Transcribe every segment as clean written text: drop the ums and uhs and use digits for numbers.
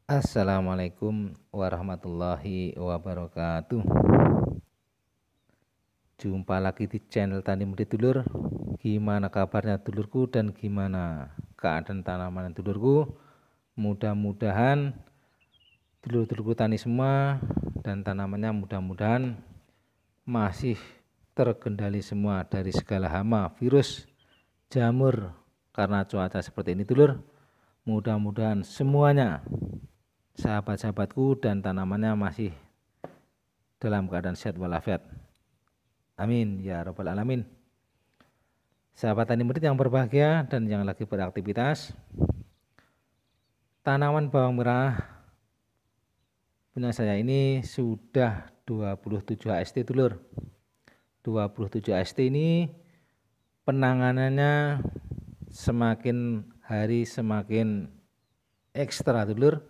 Assalamualaikum warahmatullahi wabarakatuh. Jumpa lagi di channel Tani Murid Dulur. Gimana kabarnya dulurku dan gimana keadaan tanaman dulurku? Mudah-mudahan dulur-dulurku tani semua dan tanamannya mudah-mudahan masih terkendali semua dari segala hama, virus, jamur karena cuaca seperti ini dulur. Mudah-mudahan semuanya sahabat-sahabatku dan tanamannya masih dalam keadaan sehat walafiat. Amin ya rabbal alamin. Sahabat tani murid yang berbahagia dan yang lagi beraktivitas, tanaman bawang merah punya saya ini sudah 27 HST dulur. 27 HST ini penanganannya semakin hari semakin ekstra dulur.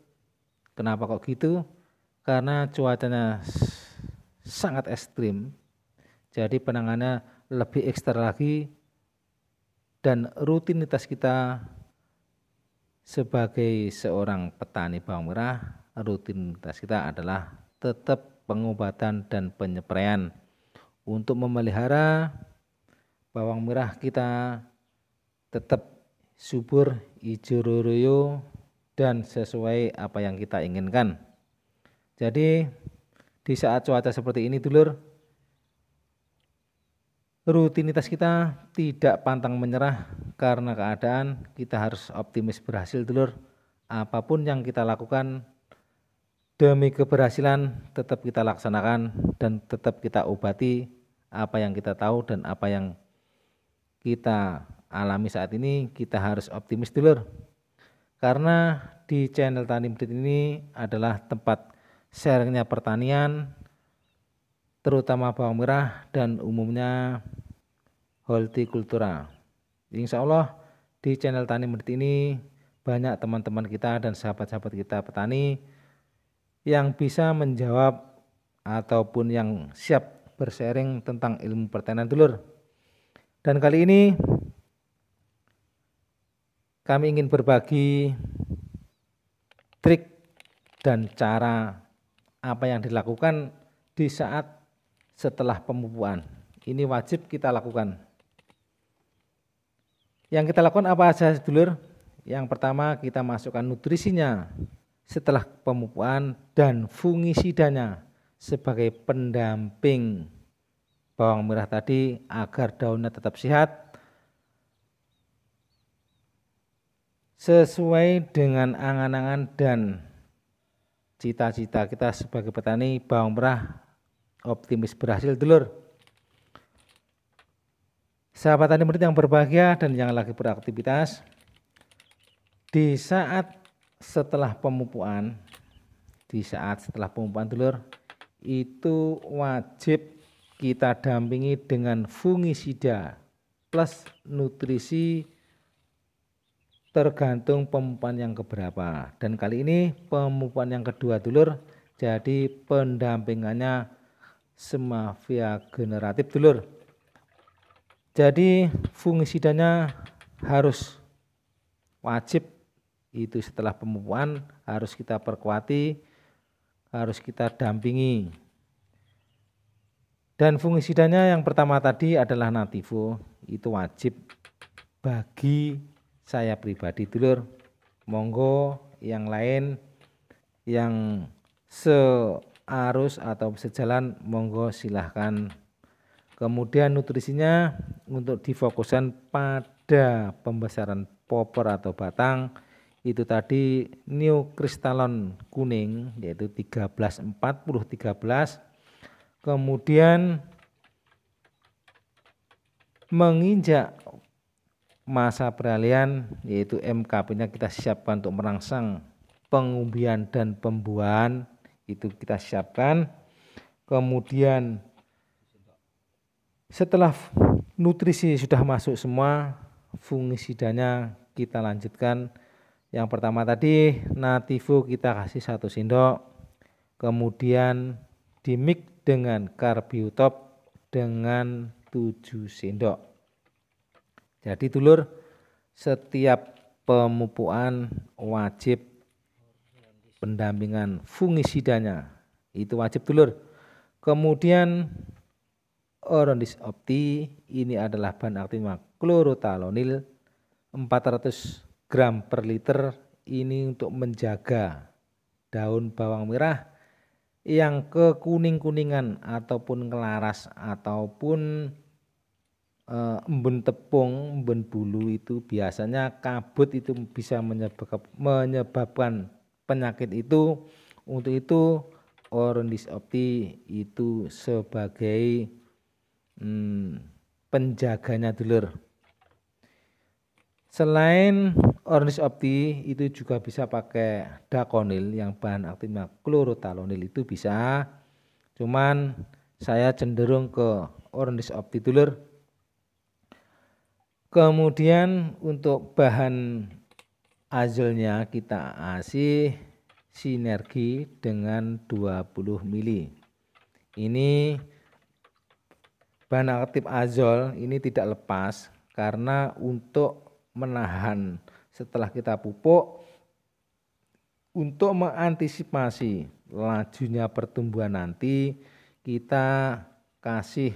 Kenapa kok gitu? Karena cuacanya sangat ekstrim, jadi penanganannya lebih ekstra lagi, dan rutinitas kita sebagai seorang petani bawang merah, rutinitas kita adalah tetap pengobatan dan penyepraian untuk memelihara bawang merah kita tetap subur, hijau royo, dan sesuai apa yang kita inginkan. Jadi di saat cuaca seperti ini dulur, rutinitas kita tidak pantang menyerah karena keadaan, kita harus optimis berhasil dulur. Apapun yang kita lakukan demi keberhasilan tetap kita laksanakan dan tetap kita obati apa yang kita tahu dan apa yang kita alami saat ini. Kita harus optimis dulur. Karena di channel Tani Murid ini adalah tempat sharingnya pertanian, terutama bawang merah dan umumnya hortikultura. Insya Allah di channel Tani Murid ini banyak teman-teman kita dan sahabat-sahabat kita petani yang bisa menjawab ataupun yang siap bersharing tentang ilmu pertanian dulur. Dan kali ini kami ingin berbagi trik dan cara apa yang dilakukan di saat setelah pemupukan. Ini wajib kita lakukan. Yang kita lakukan apa saja dulur? Yang pertama, kita masukkan nutrisinya setelah pemupukan dan fungisidanya sebagai pendamping bawang merah tadi agar daunnya tetap sehat sesuai dengan angan-angan dan cita-cita kita sebagai petani bawang merah. Optimis berhasil dulur. Sahabat tani murid yang berbahagia dan yang lagi beraktivitas, di saat setelah pemupukan, dulur, itu wajib kita dampingi dengan fungisida plus nutrisi tergantung pemupukan yang keberapa. Dan kali ini pemupukan yang kedua dulur, jadi pendampingannya semavia generatif dulur. Jadi fungisidanya harus wajib, itu setelah pemupukan harus kita perkuati, harus kita dampingi. Dan fungisidanya yang pertama tadi adalah Nativo, itu wajib bagi saya pribadi dulur. Monggo yang lain yang searus atau sejalan monggo silahkan. Kemudian nutrisinya untuk difokuskan pada pembesaran popor atau batang, itu tadi New Kristalon kuning yaitu 13-40-13. Kemudian menginjak masa peralihan yaitu MKP-nya kita siapkan untuk merangsang pengumbian dan pembuahan, itu kita siapkan. Kemudian setelah nutrisi sudah masuk semua, fungisidanya kita lanjutkan. Yang pertama tadi Nativo kita kasih 1 sendok, kemudian dimix dengan Carbiotop dengan 7 sendok. Jadi dulur, setiap pemupukan wajib pendampingan fungisidanya itu wajib dulur. Kemudian Orondis opti ini adalah bahan aktif klorotalonil 400 gram per liter, ini untuk menjaga daun bawang merah yang kekuning-kuningan ataupun kelaras ataupun embun tepung, embun bulu itu biasanya kabut itu bisa menyebabkan penyakit itu. Untuk itu Orondis opti itu sebagai penjaganya dulur. Selain Orondis opti itu juga bisa pakai dakonil yang bahan aktifnya klorotalonil itu bisa. Cuman saya cenderung ke Orondis opti dulur. Kemudian untuk bahan azolnya kita kasih sinergi dengan 20 mili. Ini bahan aktif azol ini tidak lepas karena untuk menahan setelah kita pupuk, untuk mengantisipasi lajunya pertumbuhan nanti kita kasih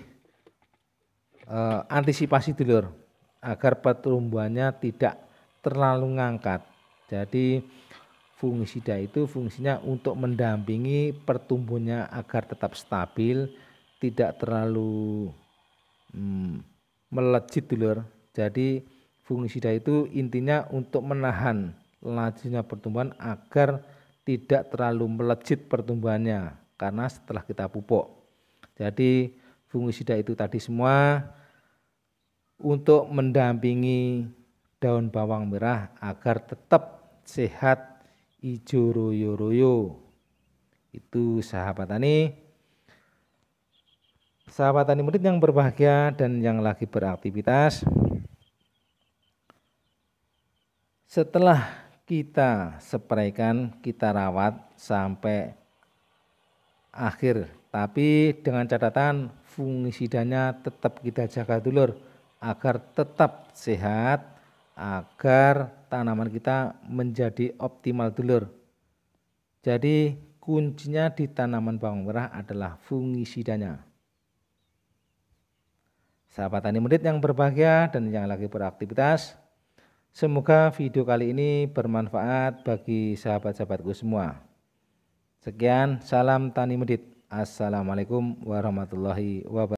antisipasi dulur agar pertumbuhannya tidak terlalu ngangkat. Jadi fungisida itu fungsinya untuk mendampingi pertumbuhannya agar tetap stabil, tidak terlalu melejit dulur. Jadi fungisida itu intinya untuk menahan lajunya pertumbuhan agar tidak terlalu melejit pertumbuhannya karena setelah kita pupuk. Jadi fungisida itu tadi semua untuk mendampingi daun bawang merah agar tetap sehat ijo royo-royo. Itu sahabat tani murid yang berbahagia dan yang lagi beraktivitas. Setelah kita spraykan, kita rawat sampai akhir, tapi dengan catatan fungisidanya tetap kita jaga dulur agar tetap sehat, agar tanaman kita menjadi optimal dulur. Jadi kuncinya di tanaman bawang merah adalah fungisidanya. Sahabat tani murid yang berbahagia dan yang lagi beraktivitas, semoga video kali ini bermanfaat bagi sahabat-sahabatku semua. Sekian, salam tani murid. Assalamualaikum warahmatullahi wabarakatuh.